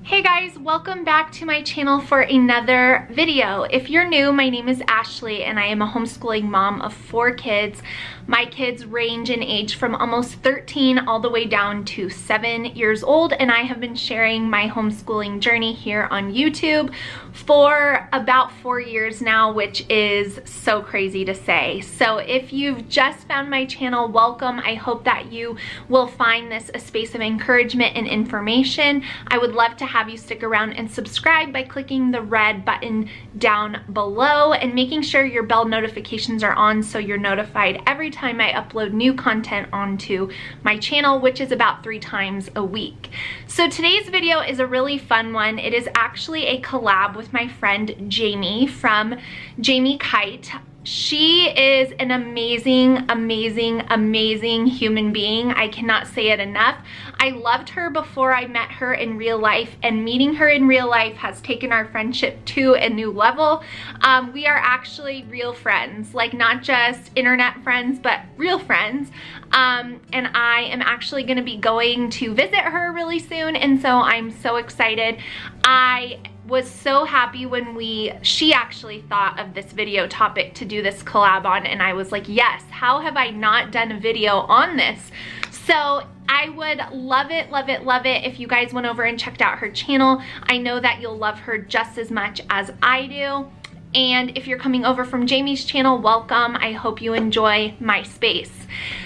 Hey guys, welcome back to my channel for another video. If you're new, my name is Ashlee and I am a homeschooling mom of 4 kids. My kids range in age from almost 13 all the way down to 7 years old, and I have been sharing my homeschooling journey here on YouTube for about 4 years now, which is so crazy to say. So if you've just found my channel, welcome. I hope that you will find this a space of encouragement and information. I would love to have you stick around and subscribe by clicking the red button down below and making sure your bell notifications are on so you're notified every time I upload new content onto my channel, which is about 3 times a week. So today's video is a really fun one. It is actually a collab with my friend Jaimie from Jaimie Kite. She is an amazing, amazing, amazing human being. I cannot say it enough. I loved her before I met her in real life, and meeting her in real life has taken our friendship to a new level. We are actually real friends, like not just internet friends, but real friends. And I am actually gonna be going to visit her really soon, and so I'm so excited. I was so happy when she actually thought of this video topic to do this collab on, and I was like, yes, how have I not done a video on this? So I would love it, love it, love it if you guys went over and checked out her channel. I know that you'll love her just as much as I do. And if you're coming over from Jaimie's channel, welcome. I hope you enjoy my space.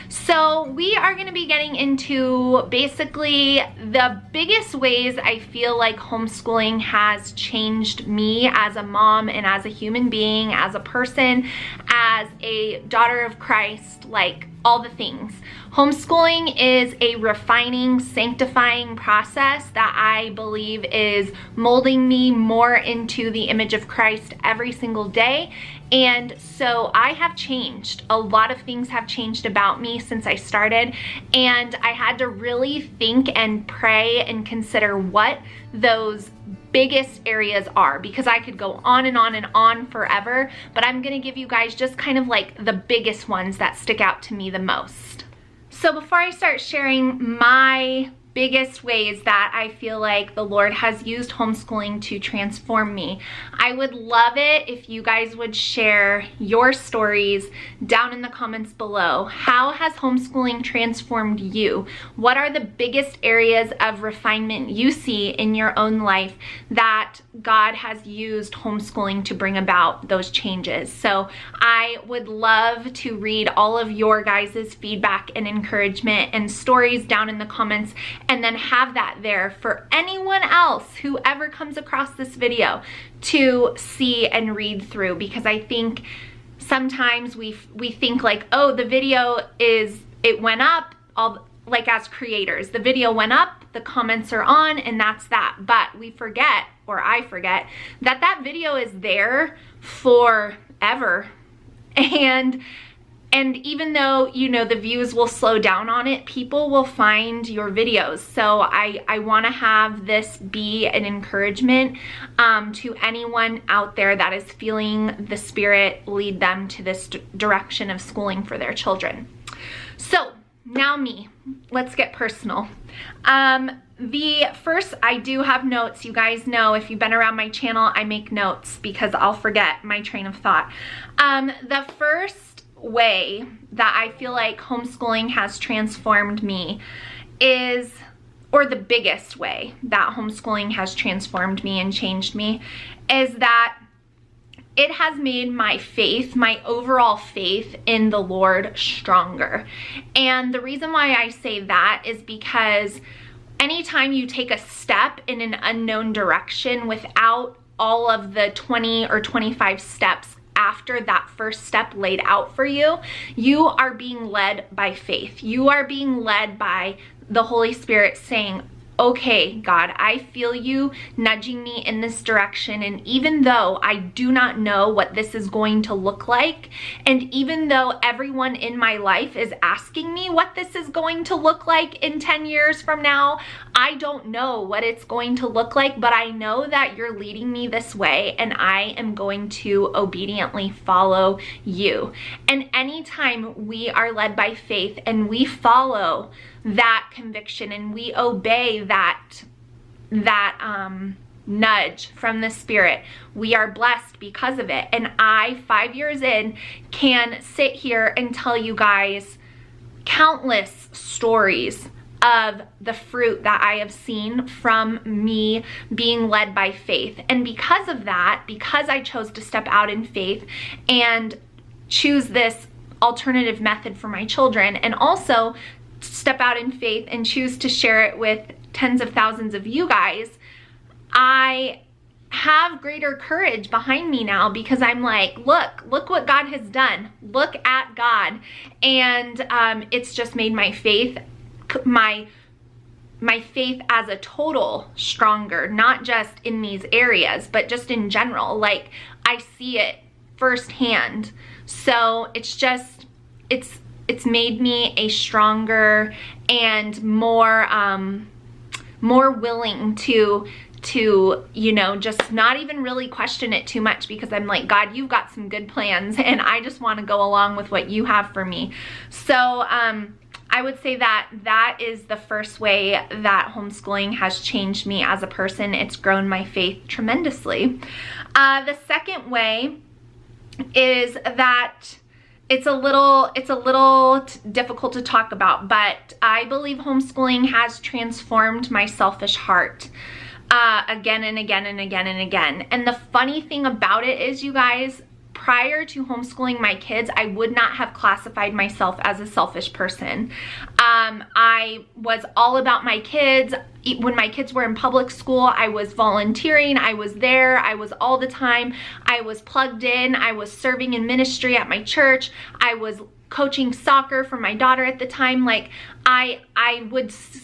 So we are going to be getting into basically the biggest ways I feel like homeschooling has changed me as a mom and as a human being, as a person, as a daughter of Christ, like all the things. Homeschooling is a refining, sanctifying process that I believe is molding me more into the image of Christ every single day. And so I have changed. A lot of things have changed about me since I started, and I had to really think and pray and consider what those biggest areas are, because I could go on and on and on forever, but I'm gonna give you guys just kind of like the biggest ones that stick out to me the most. So before I start sharing my biggest ways that I feel like the Lord has used homeschooling to transform me, I would love it if you guys would share your stories down in the comments below. How has homeschooling transformed you? What are the biggest areas of refinement you see in your own life that God has used homeschooling to bring about those changes? So I would love to read all of your guys' feedback and encouragement and stories down in the comments, and then have that there for anyone else who ever comes across this video to see and read through, because I think sometimes we think like, oh, the video it went up, like as creators, the video went up, the comments are on, and that's that. But we forget, or I forget, that that video is there forever. And even though, you know, the views will slow down on it, people will find your videos. So I want to have this be an encouragement to anyone out there that is feeling the Spirit lead them to this direction of schooling for their children. So now me, let's get personal. The first, I do have notes. You guys know, if you've been around my channel, I make notes because I'll forget my train of thought. The first way that I feel like homeschooling has transformed me is, or the biggest way that homeschooling has transformed me and changed me, is that it has made my faith, my overall faith in the Lord, stronger. And the reason why I say that is because anytime you take a step in an unknown direction without all of the 20 or 25 steps after that first step laid out for you, you are being led by faith. You are being led by the Holy Spirit saying, okay, God, I feel you nudging me in this direction. And even though I do not know what this is going to look like, and even though everyone in my life is asking me what this is going to look like in 10 years from now, I don't know what it's going to look like, but I know that you're leading me this way, and I am going to obediently follow you. And anytime we are led by faith and we follow that conviction and we obey that nudge from the Spirit. We are blessed because of it. And I, 5 years in, can sit here and tell you guys countless stories of the fruit that I have seen from me being led by faith. And because of that, because I chose to step out in faith and choose this alternative method for my children, and also step out in faith and choose to share it with tens of thousands of you guys, I have greater courage behind me now, because I'm like, look what God has done. Look at God. And it's just made my faith, my faith as a total stronger, not just in these areas, but just in general. Like, I see it firsthand. So it's just, it's made me a stronger and more willing to, you know, just not even really question it too much, because I'm like, God, you've got some good plans, and I just want to go along with what you have for me. So I would say that is the first way that homeschooling has changed me as a person. It's grown my faith tremendously. The second way is that it's a little difficult to talk about, but I believe homeschooling has transformed my selfish heart again and again and again and again. And the funny thing about it is, you guys, prior to homeschooling my kids, I would not have classified myself as a selfish person. I was all about my kids. When my kids were in public school, I was volunteering, I was there, I was all the time, I was plugged in, I was serving in ministry at my church, I was coaching soccer for my daughter at the time. Like, I would say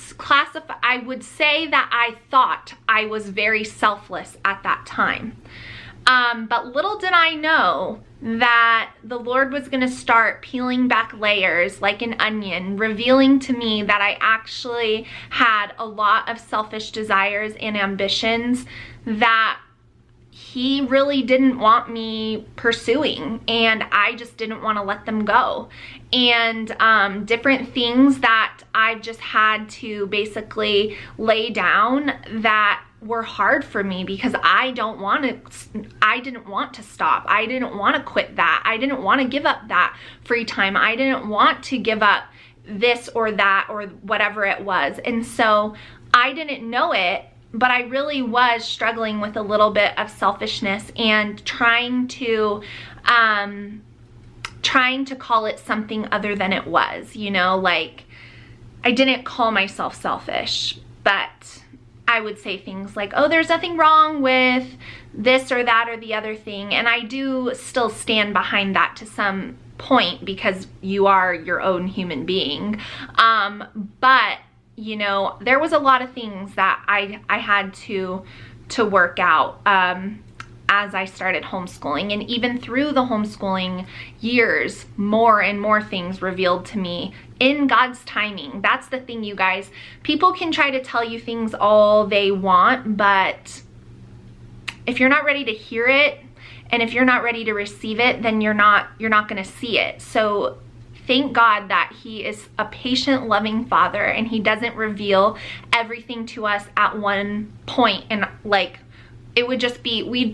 that I thought I was very selfless at that time. But little did I know that the Lord was going to start peeling back layers like an onion, revealing to me that I actually had a lot of selfish desires and ambitions that He really didn't want me pursuing, and I just didn't want to let them go. And different things that I've just had to basically lay down that were hard for me, because I didn't want to stop. I didn't want to quit that. I didn't want to give up that free time. I didn't want to give up this or that or whatever it was. And so I didn't know it, but I really was struggling with a little bit of selfishness and trying to call it something other than it was, you know, like, I didn't call myself selfish, but I would say things like, oh, there's nothing wrong with this or that or the other thing. And I do still stand behind that to some point, because you are your own human being. But, you know, there was a lot of things that I had to work out as I started homeschooling. And even through the homeschooling years, more and more things revealed to me in God's timing. That's the thing, you guys. People can try to tell you things all they want, but if you're not ready to hear it, and if you're not ready to receive it, then you're not going to see it. So thank God that He is a patient, loving Father, and He doesn't reveal everything to us at one point. And like, it would just be, we'd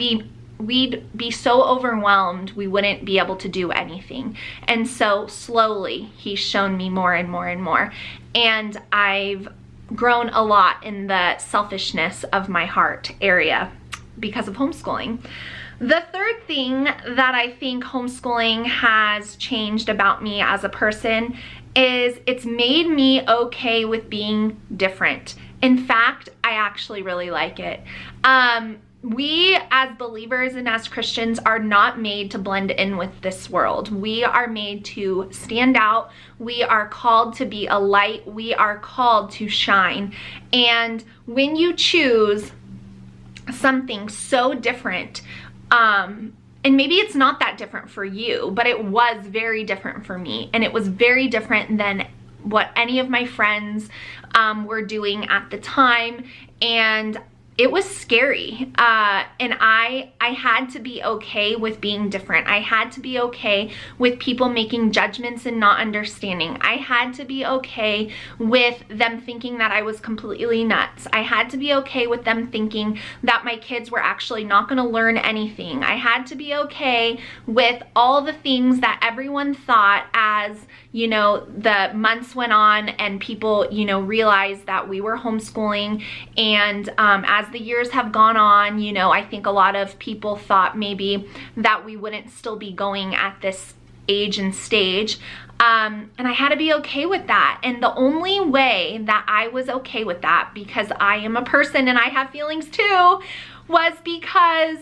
be so overwhelmed, we wouldn't be able to do anything. And so slowly He's shown me more and more and more. And I've grown a lot in the selfishness of my heart area because of homeschooling. The third thing that I think homeschooling has changed about me as a person is it's made me okay with being different. In fact, I actually really like it. We as believers and as Christians are not made to blend in with this world. We are made to stand out. We are called to be a light. We are called to shine. And when you choose something so different, and maybe it's not that different for you, but it was very different for me. And it was very different than what any of my friends were doing at the time. And it was scary, and I had to be okay with being different. I had to be okay with people making judgments and not understanding. I had to be okay with them thinking that I was completely nuts. I had to be okay with them thinking that my kids were actually not going to learn anything. I had to be okay with all the things that everyone thought as, you know, the months went on and people, you know, realized that we were homeschooling. And as the years have gone on, you know, I think a lot of people thought maybe that we wouldn't still be going at this age and stage. And I had to be okay with that. And the only way that I was okay with that, because I am a person and I have feelings too, was because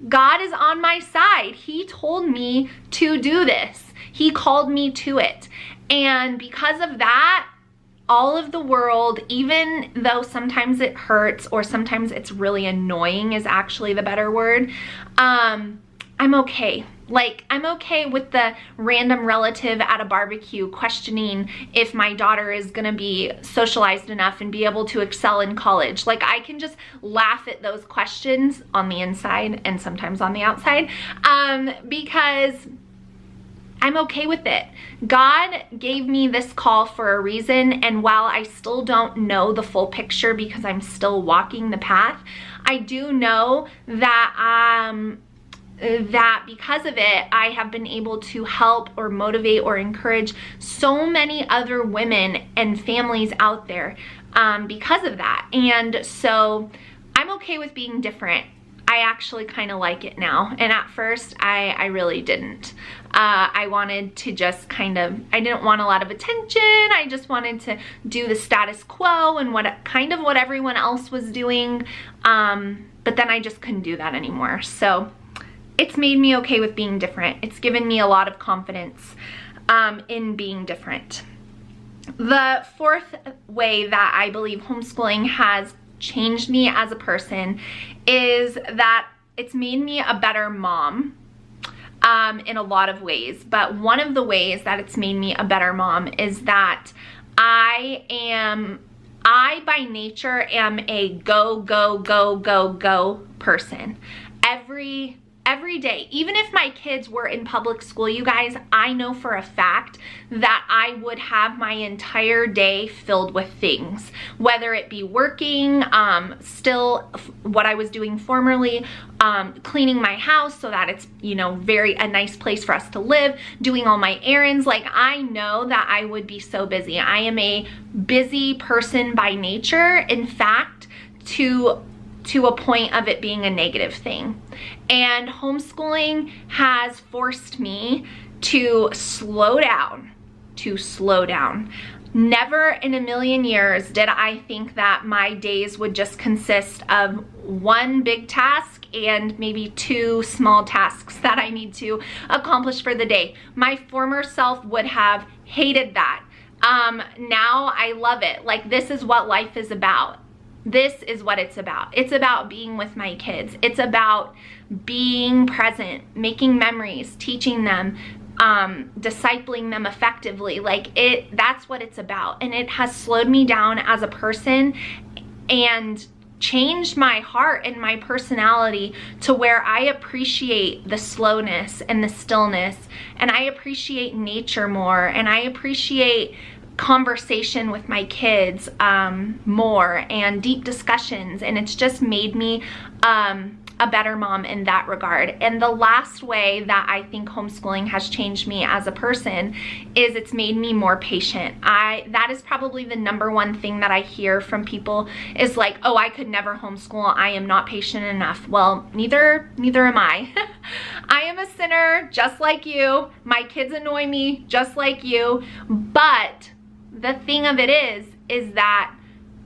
God is on my side. He told me to do this. He called me to it. And because of that, all of the world, even though sometimes it hurts or sometimes it's really annoying is actually the better word, I'm okay. Like, I'm okay with the random relative at a barbecue questioning if my daughter is gonna be socialized enough and be able to excel in college. Like, I can just laugh at those questions on the inside and sometimes on the outside, because I'm okay with it. God gave me this call for a reason, and while I still don't know the full picture because I'm still walking the path, I do know that that because of it, I have been able to help or motivate or encourage so many other women and families out there because of that. And so I'm okay with being different. I actually kind of like it now. And at first, I really didn't. I wanted to just I didn't want a lot of attention. I just wanted to do the status quo and what everyone else was doing. But then I just couldn't do that anymore. So it's made me okay with being different. It's given me a lot of confidence in being different. The fourth way that I believe homeschooling has changed me as a person is that it's made me a better mom in a lot of ways. But one of the ways that it's made me a better mom is that I by nature am a go, go, go, go, go person. Every day, even if my kids were in public school, you guys, I know for a fact that I would have my entire day filled with things, whether it be working, still what I was doing formerly, cleaning my house so that it's, you know, a nice place for us to live, doing all my errands. Like, I know that I would be so busy. I am a busy person by nature. In fact, to a point of it being a negative thing. And homeschooling has forced me to slow down, Never in a million years did I think that my days would just consist of one big task and maybe two small tasks that I need to accomplish for the day. My former self would have hated that. Now I love it. Like, this is what life is about. This is what it's about. It's about being with my kids. It's about being present, making memories, teaching them, discipling them effectively. Like, that's what it's about. And it has slowed me down as a person and changed my heart and my personality to where I appreciate the slowness and the stillness, and I appreciate nature more, and I appreciate conversation with my kids more, and deep discussions. And it's just made me a better mom in that regard. And the last way that I think homeschooling has changed me as a person is it's made me more patient. That is probably the number one thing that I hear from people is like, oh, I could never homeschool. I am not patient enough. Well, neither am I. I am a sinner just like you. My kids annoy me just like you. But the thing of it is that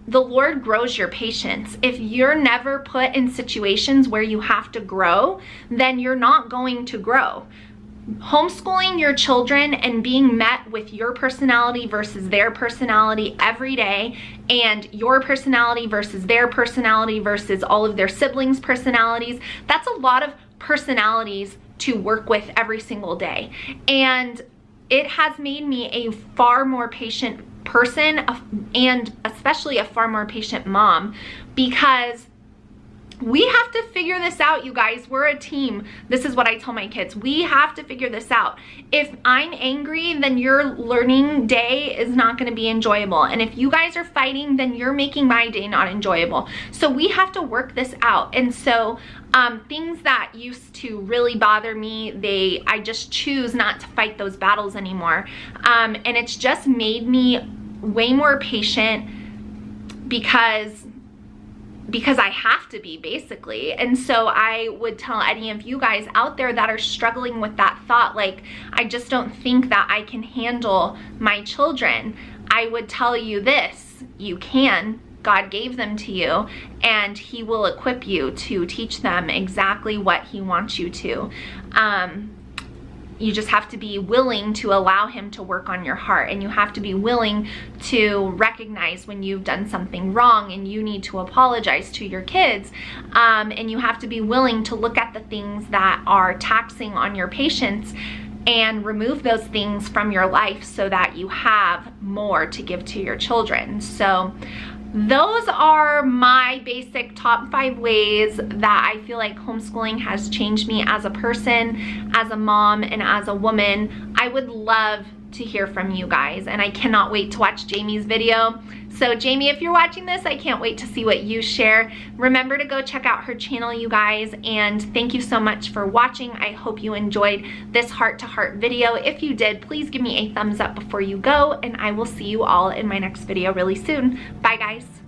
the Lord grows your patience. If you're never put in situations where you have to grow, then you're not going to grow. Homeschooling your children and being met with your personality versus their personality every day, and your personality versus their personality versus all of their siblings' personalities, that's a lot of personalities to work with every single day. And it has made me a far more patient person, and especially a far more patient mom, because We have to figure this out, you guys. We're a team. This is what I tell my kids. We have to figure this out. If I'm angry, then your learning day is not going to be enjoyable. And if you guys are fighting, then you're making my day not enjoyable. So we have to work this out. And so things that used to really bother me, I just choose not to fight those battles anymore. And it's just made me way more patient because I have to be, basically. And so I would tell any of you guys out there that are struggling with that thought, like, I just don't think that I can handle my children, I would tell you this: you can. God gave them to you, and he will equip you to teach them exactly what he wants you to. You just have to be willing to allow him to work on your heart, and you have to be willing to recognize when you've done something wrong and you need to apologize to your kids. And you have to be willing to look at the things that are taxing on your patience and remove those things from your life so that you have more to give to your children. So those are my basic top 5 ways that I feel like homeschooling has changed me as a person, as a mom, and as a woman. I would love to hear from you guys, and I cannot wait to watch Jaimie's video. So Jaimie, if you're watching this, I can't wait to see what you share. Remember to go check out her channel, you guys, and thank you so much for watching. I hope you enjoyed this heart-to-heart video. If you did, please give me a thumbs up before you go, and I will see you all in my next video really soon. Bye, guys.